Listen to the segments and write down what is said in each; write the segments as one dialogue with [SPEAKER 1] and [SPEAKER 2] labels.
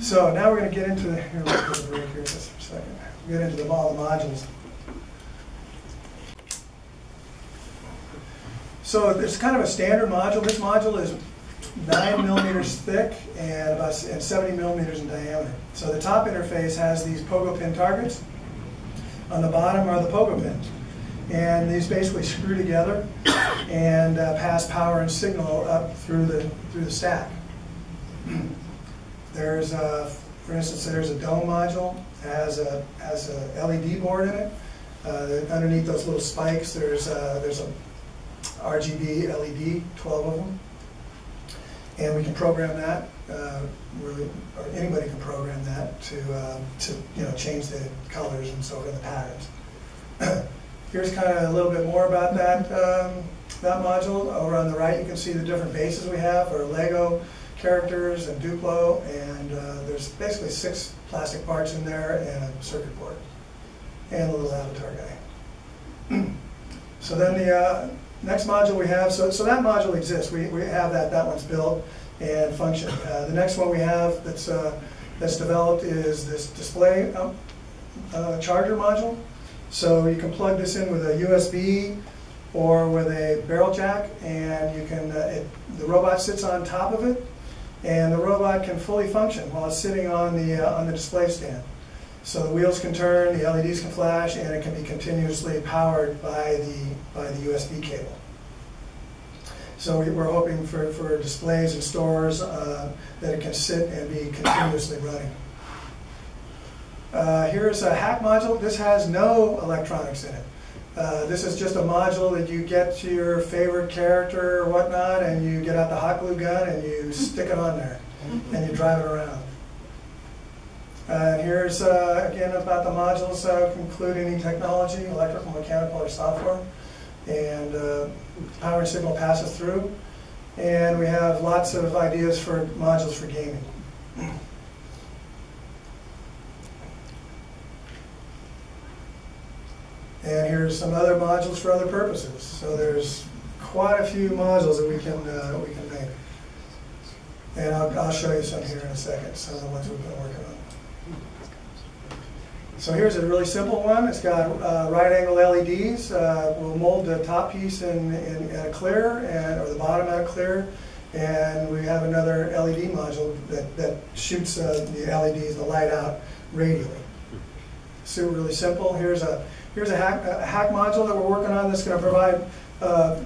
[SPEAKER 1] So now we're going to get into here. Let's take a break here just for a second. Get into all the modules. So there's kind of a standard module. This module is 9 millimeters thick and about 70 millimeters in diameter. So the top interface has these pogo pin targets. On the bottom are the pogo pins. And these basically screw together and pass power and signal up through the stack. There's, for instance, there's a dome module. It has a LED board in it. Underneath those little spikes, there's a RGB LED, 12 of them. And we can program that, or anybody can program that to change the colors and so forth, the patterns. Here's kind of a little bit more about that module. Over on the right, you can see the different bases we have for Lego characters and Duplo, and there's basically 6 plastic parts in there and a circuit board and a little avatar guy. So then the next module we have, so that module exists. We have that one's built and function. The next one we have that's developed is this display charger module. So you can plug this in with a USB or with a barrel jack, and you can the robot sits on top of it, and the robot can fully function while it's sitting on the display stand. So the wheels can turn, the LEDs can flash, and it can be continuously powered by the USB cable. So we're hoping for displays in stores that it can sit and be continuously running. Here's a hack module. This has no electronics in it. This is just a module that you get to your favorite character or whatnot, and you get out the hot glue gun and you stick it on there, and you drive it around. Here's, again, about the modules, include any technology, electrical, mechanical, or software. And power and signal passes through. And we have lots of ideas for modules for gaming. And here's some other modules for other purposes. So there's quite a few modules that we can make. And I'll show you some here in a second, some of the ones we've been working on. So here's a really simple one. It's got right-angle LEDs. We'll mold the top piece in at a clear, or the bottom at a clear. And we have another LED module that shoots the LEDs, the light out radially. So really simple. Here's a hack module that we're working on that's going to provide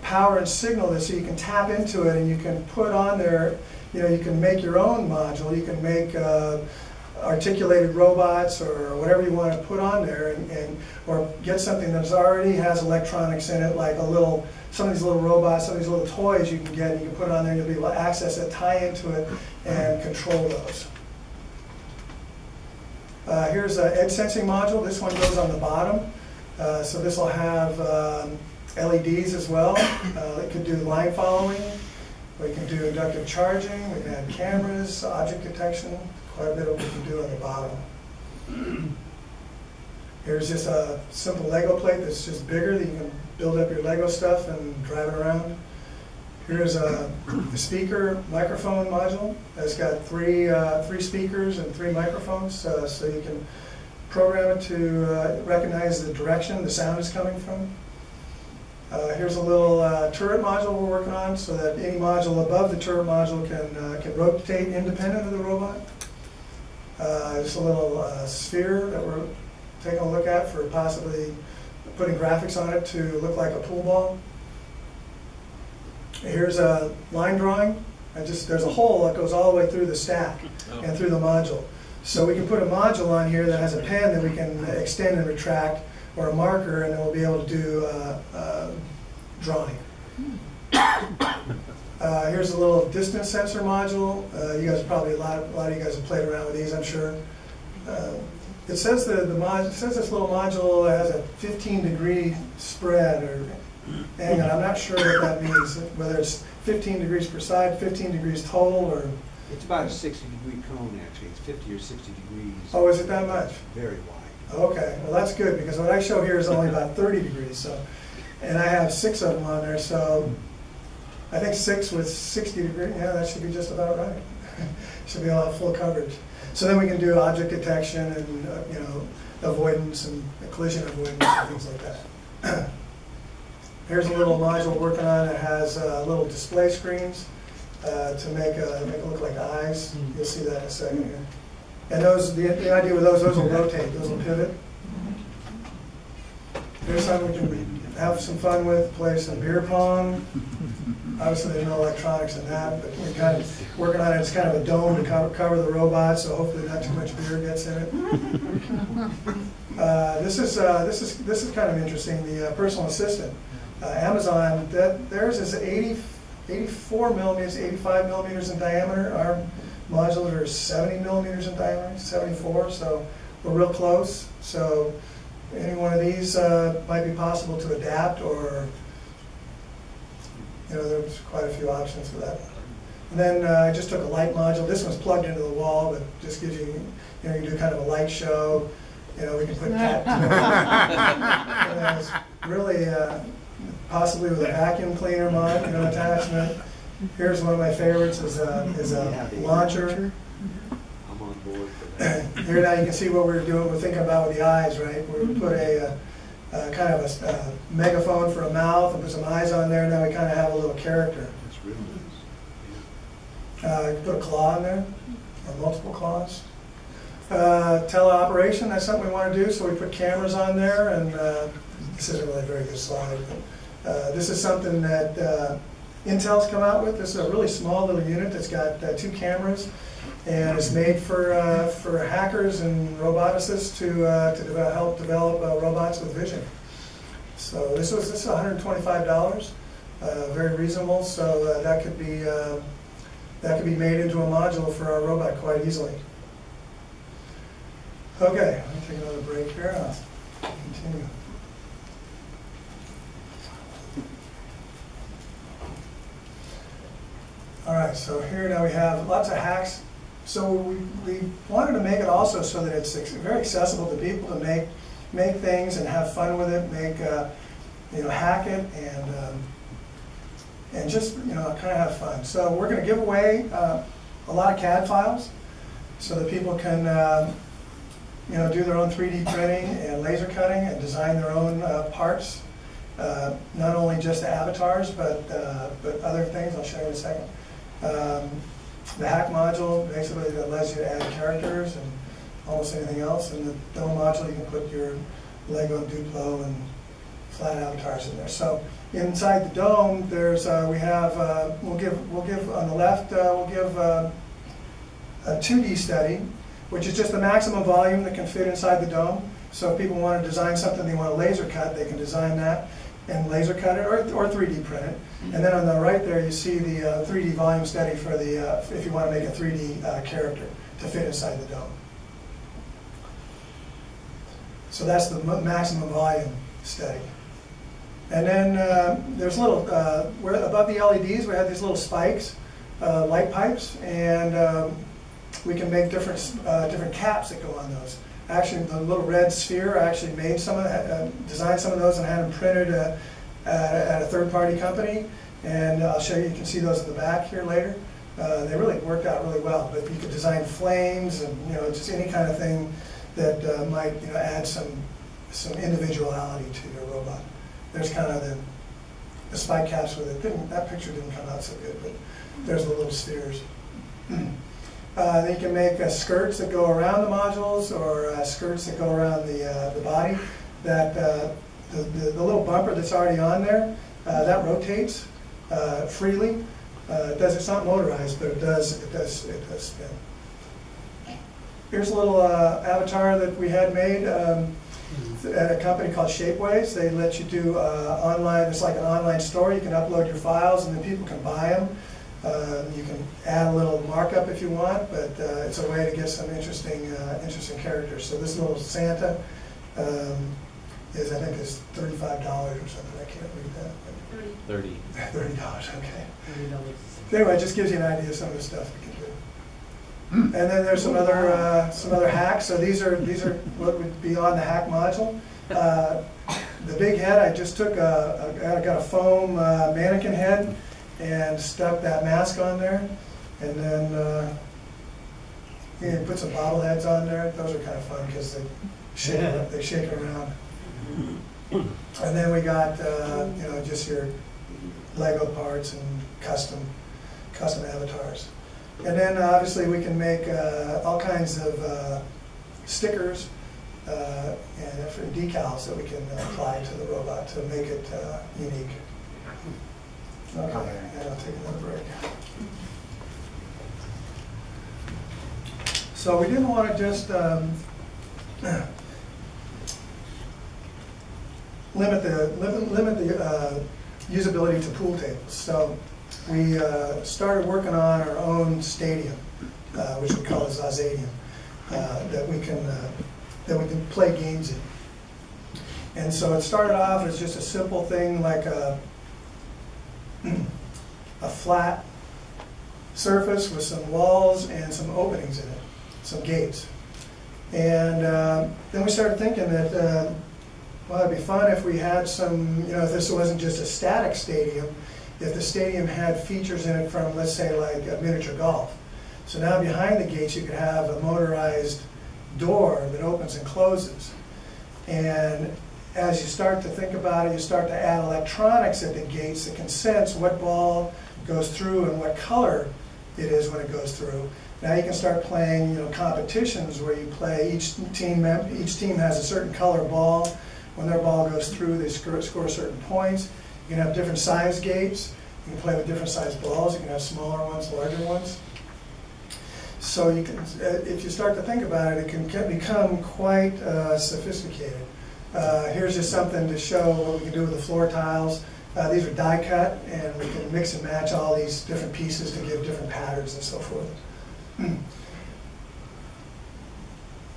[SPEAKER 1] power and signal so you can tap into it and you can put on there, you can make your own module. You can make articulated robots or whatever you want to put on there, or get something that already has electronics in it, like some of these little robots, some of these little toys you can get, and you can put on there and you'll be able to access it, tie into it, and control those. Here's an edge sensing module. This one goes on the bottom. So this will have LEDs as well. It could do line following. We can do inductive charging. We can add cameras, object detection. Quite a bit of what we can do on the bottom. Here's just a simple Lego plate that's just bigger that you can build up your Lego stuff and drive it around. Here's a speaker microphone module that's got three speakers and 3 microphones, so you can program it to recognize the direction the sound is coming from. Here's a little turret module we're working on, so that any module above the turret module can rotate independent of the robot. Just a little sphere that we're taking a look at for possibly putting graphics on it to look like a pool ball. Here's a line drawing. There's a hole that goes all the way through the stack and through the module. So we can put a module on here that has a pen that we can extend and retract, or a marker, and then we'll be able to do drawing. Here's a little distance sensor module. You guys probably, a lot of you guys have played around with these, I'm sure. It says this little module has a 15-degree spread, or hang on, I'm not sure what that means. Whether it's 15 degrees per side, 15 degrees total, or
[SPEAKER 2] it's about a 60-degree cone actually. It's 50 or 60 degrees.
[SPEAKER 1] Oh, is it that much?
[SPEAKER 2] Very wide.
[SPEAKER 1] Okay, well that's good, because what I show here is only about 30 degrees. So, and I have 6 of them on there, so I think 6 with 60 degrees. Yeah, that should be just about right. Should be all full coverage. So then we can do object detection and avoidance and collision avoidance and things like that. Here's a little module working on that has little display screens to make it look like eyes. You'll see that in a second here. And those, the idea with those will rotate, those will pivot. Here's something we can have some fun with, play some beer pong. Obviously there's no electronics in that, but we're kind of working on it. It's kind of a dome to cover the robot, so hopefully not too much beer gets in it. This is kind of interesting. The personal assistant, Amazon, theirs is 84 millimeters, 85 millimeters in diameter. Our modules are 70 millimeters in diameter, 74. So we're real close. So any one of these might be possible to adapt, or there's quite a few options for that. And then I just took a light module. This one's plugged into the wall, but just gives you, you can do kind of a light show. We can put cat. It's really possibly with a vacuum cleaner mod, attachment. Here's one of my favorites is a launcher.
[SPEAKER 2] I'm on board for that.
[SPEAKER 1] Here now you can see what we're doing. We're thinking about with the eyes, right? We put a kind of a megaphone for a mouth and put some eyes on there. Now we kind of have a little character.
[SPEAKER 2] That's real nice.
[SPEAKER 1] You can put a claw in there, or multiple claws. Tele-Operation, that's something we want to do, so we put cameras on there, and this isn't really a very good slide, but this is something that Intel's come out with. This is a really small little unit that's got 2 cameras, and it's made for hackers and roboticists to help develop robots with vision. So this is $125, very reasonable. So that could be made into a module for our robot quite easily. Okay, let me take another break here. I'll continue. All right, so here now we have lots of hacks. So we wanted to make it also so that it's very accessible to people to make things and have fun with it, hack it and just kind of have fun. So we're going to give away a lot of CAD files so that people can do their own 3D printing and laser cutting and design their own parts. Not only just the avatars, but other things. I'll show you in a second. The hack module basically that allows you to add characters and almost anything else. And the dome module, you can put your Lego and Duplo and flat avatars in there. So inside the dome, there's we have we'll give on the left we'll give a 2D study, which is just the maximum volume that can fit inside the dome. So if people want to design something they want to laser cut, they can design that and laser cut it or 3D print it. And then on the right there, you see the 3D volume study for the if you want to make a 3D character to fit inside the dome. So that's the maximum volume study. And then there's little, where above the LEDs, we have these little spikes, light pipes, and we can make different caps that go on those. Actually, the little red sphere, I actually made designed some of those and had them printed at a third-party company. And I'll show you, you can see those in the back here later. They really worked out really well. But you could design flames and just any kind of thing that might add some individuality to your robot. There's kind of the spike caps with it. That picture didn't come out so good, but there's the little spheres. Then you can make skirts that go around the modules or skirts that go around the body. That the little bumper that's already on there, that rotates freely. It's not motorized, but it does spin. Here's a little avatar that we had made at a company called Shapeways. They let you do online. It's like an online store. You can upload your files, and then people can buy them. You can add a little markup if you want, but it's a way to get some interesting characters. So this little Santa I think is $35 or something. I can't read that.
[SPEAKER 2] $30.
[SPEAKER 1] $30. Okay. Anyway, it just gives you an idea of some of the stuff we can do. And then there's some other hacks. So these are what would be on the hack module. The big head, I just took I got a foam mannequin head and stuck that mask on there, and then and put some bobbleheads on there. Those are kind of fun because they shake around. And then we got you know, just your Lego parts and custom avatars. And then obviously we can make all kinds of stickers and for decals that we can apply to the robot to make it unique. Okay, and I'll take another break. So we didn't want to just limit the usability to pool tables. So we started working on our own stadium, which we call ZOZadium, that we can play games in. And so it started off as just a simple thing like a flat surface with some walls and some openings in it, some gates. And then we started thinking that, well, it'd be fun if we had some, you know, if this wasn't just a static stadium, if the stadium had features in it from, let's say, like a miniature golf. So now behind the gates you could have a motorized door that opens and closes. And as you start to think about it, you start to add electronics at the gates that can sense what ball goes through and what color it is when it goes through. Now you can start playing, you know, competitions where you play each team has a certain color ball. When their ball goes through, they score certain points. You can have different size gates. You can play with different size balls. You can have smaller ones, larger ones. So you can, if you start to think about it, it can become quite sophisticated. Here's just something to show what we can do with the floor tiles. These are die cut, and we can mix and match all these different pieces to give different patterns and so forth.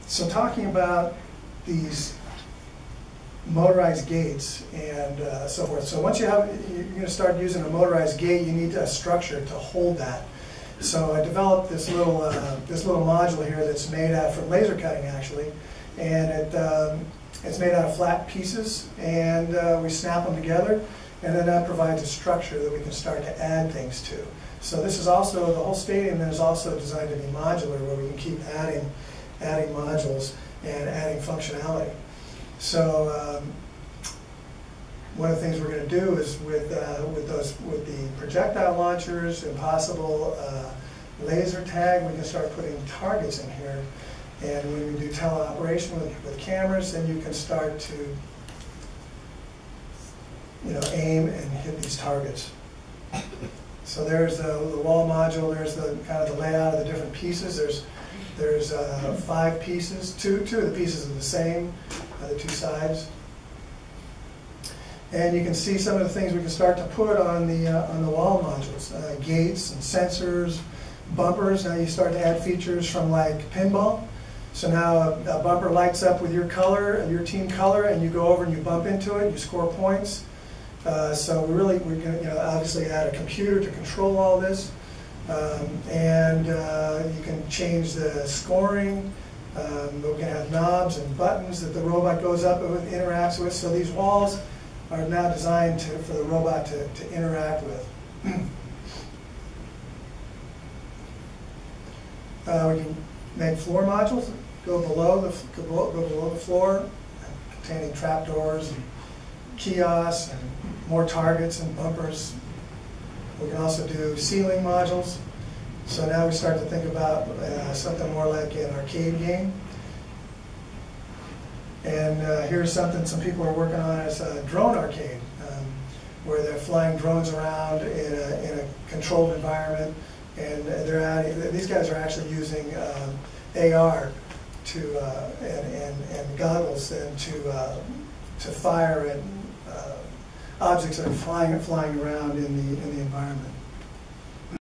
[SPEAKER 1] So talking about these motorized gates and so forth. So once you're going to start using a motorized gate, you need a structure to hold that. So I developed this little module here that's made out from laser cutting actually, and it's made out of flat pieces, and we snap them together, and then that provides a structure that we can start to add things to. So this is also, the whole stadium is also designed to be modular, where we can keep adding modules and adding functionality. So one of the things we're going to do is with the projectile launchers and possible laser tag, we can start putting targets in here. And when we do Tele-Operation with cameras, then you can start to, you know, aim and hit these targets. So there's the wall module. There's the kind of the layout of the different pieces. There's 5 pieces. Two of the pieces are the same, the 2 sides. And you can see some of the things we can start to put on the wall modules: gates and sensors, bumpers. Now you start to add features from like pinball. So now a bumper lights up with your color, your team color, and you go over and you bump into it. You score points. So we're going to, you know, obviously add a computer to control all this, and you can change the scoring. We're going to have knobs and buttons that the robot goes up and interacts with. So these walls are now designed for the robot to interact with. We can make floor modules go below the floor, containing trapdoors and kiosks and more targets and bumpers. We can also do ceiling modules. So now we start to think about something more like an arcade game. And here's something some people are working on as a drone arcade, where they're flying drones around in a controlled environment, and these guys are actually using AR and goggles then to fire at objects that are flying around in the environment.